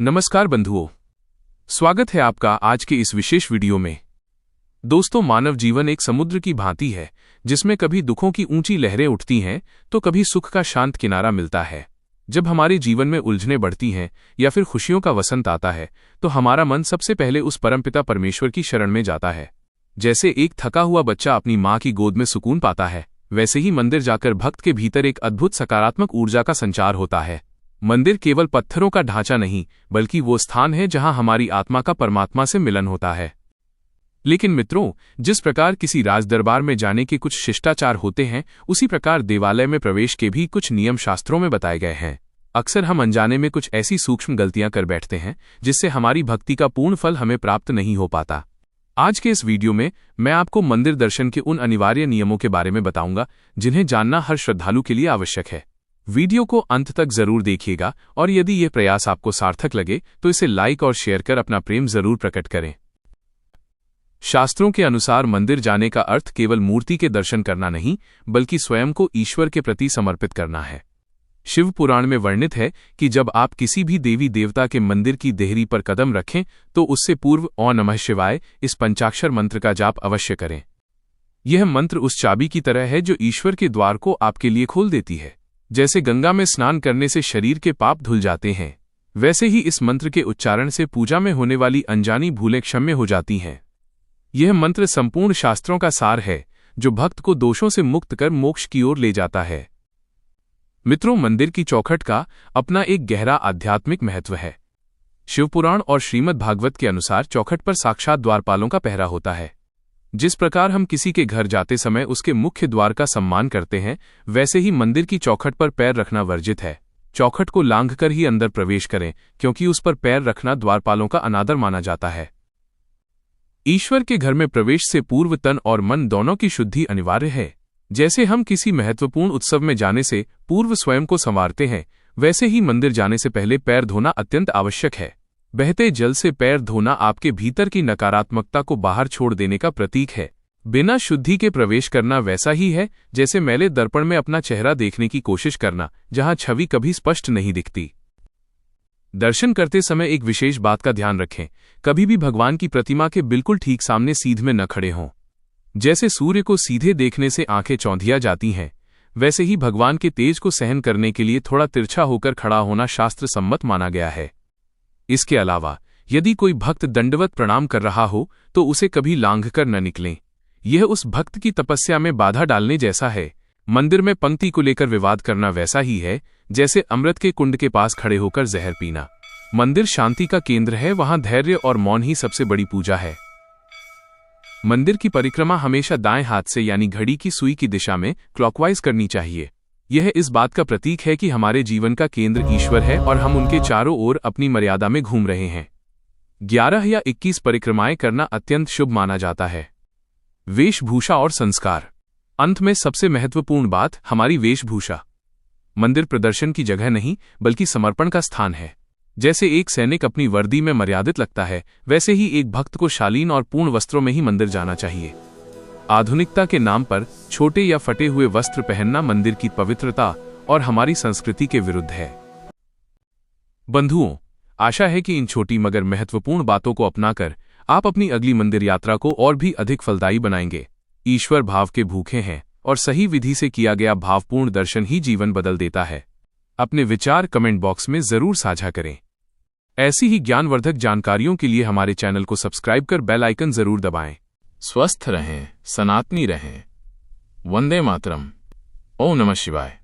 नमस्कार बंधुओं, स्वागत है आपका आज के इस विशेष वीडियो में। दोस्तों, मानव जीवन एक समुद्र की भांति है जिसमें कभी दुखों की ऊंची लहरें उठती हैं तो कभी सुख का शांत किनारा मिलता है। जब हमारे जीवन में उलझनें बढ़ती हैं या फिर खुशियों का वसंत आता है तो हमारा मन सबसे पहले उस परमपिता परमेश्वर की शरण में जाता है। जैसे एक थका हुआ बच्चा अपनी माँ की गोद में सुकून पाता है, वैसे ही मंदिर जाकर भक्त के भीतर एक अद्भुत सकारात्मक ऊर्जा का संचार होता है। मंदिर केवल पत्थरों का ढांचा नहीं, बल्कि वो स्थान है जहां हमारी आत्मा का परमात्मा से मिलन होता है। लेकिन मित्रों, जिस प्रकार किसी राजदरबार में जाने के कुछ शिष्टाचार होते हैं, उसी प्रकार देवालय में प्रवेश के भी कुछ नियम शास्त्रों में बताए गए हैं। अक्सर हम अनजाने में कुछ ऐसी सूक्ष्म गलतियां कर बैठते हैं जिससे हमारी भक्ति का पूर्ण फल हमें प्राप्त नहीं हो पाता। आज के इस वीडियो में मैं आपको मंदिर दर्शन के उन अनिवार्य नियमों के बारे में बताऊंगा जिन्हें जानना हर श्रद्धालु के लिए आवश्यक है। वीडियो को अंत तक जरूर देखिएगा और यदि यह प्रयास आपको सार्थक लगे तो इसे लाइक और शेयर कर अपना प्रेम जरूर प्रकट करें। शास्त्रों के अनुसार मंदिर जाने का अर्थ केवल मूर्ति के दर्शन करना नहीं, बल्कि स्वयं को ईश्वर के प्रति समर्पित करना है। शिव पुराण में वर्णित है कि जब आप किसी भी देवी देवता के मंदिर की देहरी पर कदम रखें तो उससे पूर्व ओम नमः शिवाय इस पंचाक्षर मंत्र का जाप अवश्य करें। यह मंत्र उस चाबी की तरह है जो ईश्वर के द्वार को आपके लिए खोल देती है। जैसे गंगा में स्नान करने से शरीर के पाप धुल जाते हैं, वैसे ही इस मंत्र के उच्चारण से पूजा में होने वाली अनजानी भूलें क्षम्य हो जाती हैं। यह मंत्र संपूर्ण शास्त्रों का सार है जो भक्त को दोषों से मुक्त कर मोक्ष की ओर ले जाता है। मित्रों, मंदिर की चौखट का अपना एक गहरा आध्यात्मिक महत्व है। शिवपुराण और श्रीमद् भागवत के अनुसार चौखट पर साक्षात द्वारपालों का पहरा होता है। जिस प्रकार हम किसी के घर जाते समय उसके मुख्य द्वार का सम्मान करते हैं, वैसे ही मंदिर की चौखट पर पैर रखना वर्जित है। चौखट को लांघकर ही अंदर प्रवेश करें, क्योंकि उस पर पैर रखना द्वारपालों का अनादर माना जाता है। ईश्वर के घर में प्रवेश से पूर्व तन और मन दोनों की शुद्धि अनिवार्य है। जैसे हम किसी महत्वपूर्ण उत्सव में जाने से पूर्व स्वयं को संवारते हैं, वैसे ही मंदिर जाने से पहले पैर धोना अत्यंत आवश्यक है। बहते जल से पैर धोना आपके भीतर की नकारात्मकता को बाहर छोड़ देने का प्रतीक है। बिना शुद्धि के प्रवेश करना वैसा ही है जैसे मैले दर्पण में अपना चेहरा देखने की कोशिश करना, जहां छवि कभी स्पष्ट नहीं दिखती। दर्शन करते समय एक विशेष बात का ध्यान रखें, कभी भी भगवान की प्रतिमा के बिल्कुल ठीक सामने सीध में न खड़े हों। जैसे सूर्य को सीधे देखने से आंखें चौंधिया जाती हैं, वैसे ही भगवान के तेज को सहन करने के लिए थोड़ा तिरछा होकर खड़ा होना शास्त्र सम्मत माना गया है। इसके अलावा यदि कोई भक्त दंडवत प्रणाम कर रहा हो तो उसे कभी लांघकर न निकलें। यह उस भक्त की तपस्या में बाधा डालने जैसा है। मंदिर में पंक्ति को लेकर विवाद करना वैसा ही है जैसे अमृत के कुंड के पास खड़े होकर जहर पीना। मंदिर शांति का केंद्र है, वहां धैर्य और मौन ही सबसे बड़ी पूजा है। मंदिर की परिक्रमा हमेशा दाएं हाथ से यानी घड़ी की सुई की दिशा में क्लॉकवाइज करनी चाहिए। यह इस बात का प्रतीक है कि हमारे जीवन का केंद्र ईश्वर है और हम उनके चारों ओर अपनी मर्यादा में घूम रहे हैं। 11 या 21 परिक्रमाएं करना अत्यंत शुभ माना जाता है। वेशभूषा और संस्कार। अंत में सबसे महत्वपूर्ण बात, हमारी वेशभूषा। मंदिर प्रदर्शन की जगह नहीं, बल्कि समर्पण का स्थान है। जैसे एक सैनिक अपनी वर्दी में मर्यादित लगता है, वैसे ही एक भक्त को शालीन और पूर्ण वस्त्रों में ही मंदिर जाना चाहिए। आधुनिकता के नाम पर छोटे या फटे हुए वस्त्र पहनना मंदिर की पवित्रता और हमारी संस्कृति के विरुद्ध है। बंधुओं, आशा है कि इन छोटी मगर महत्वपूर्ण बातों को अपनाकर आप अपनी अगली मंदिर यात्रा को और भी अधिक फलदायी बनाएंगे। ईश्वर भाव के भूखे हैं और सही विधि से किया गया भावपूर्ण दर्शन ही जीवन बदल देता है। अपने विचार कमेंट बॉक्स में जरूर साझा करें। ऐसी ही ज्ञानवर्धक जानकारियों के लिए हमारे चैनल को सब्सक्राइब कर बेल आइकन जरूर दबाएं। स्वस्थ रहें, सनातनी रहें। वंदे मातरम। ओम नमः शिवाय।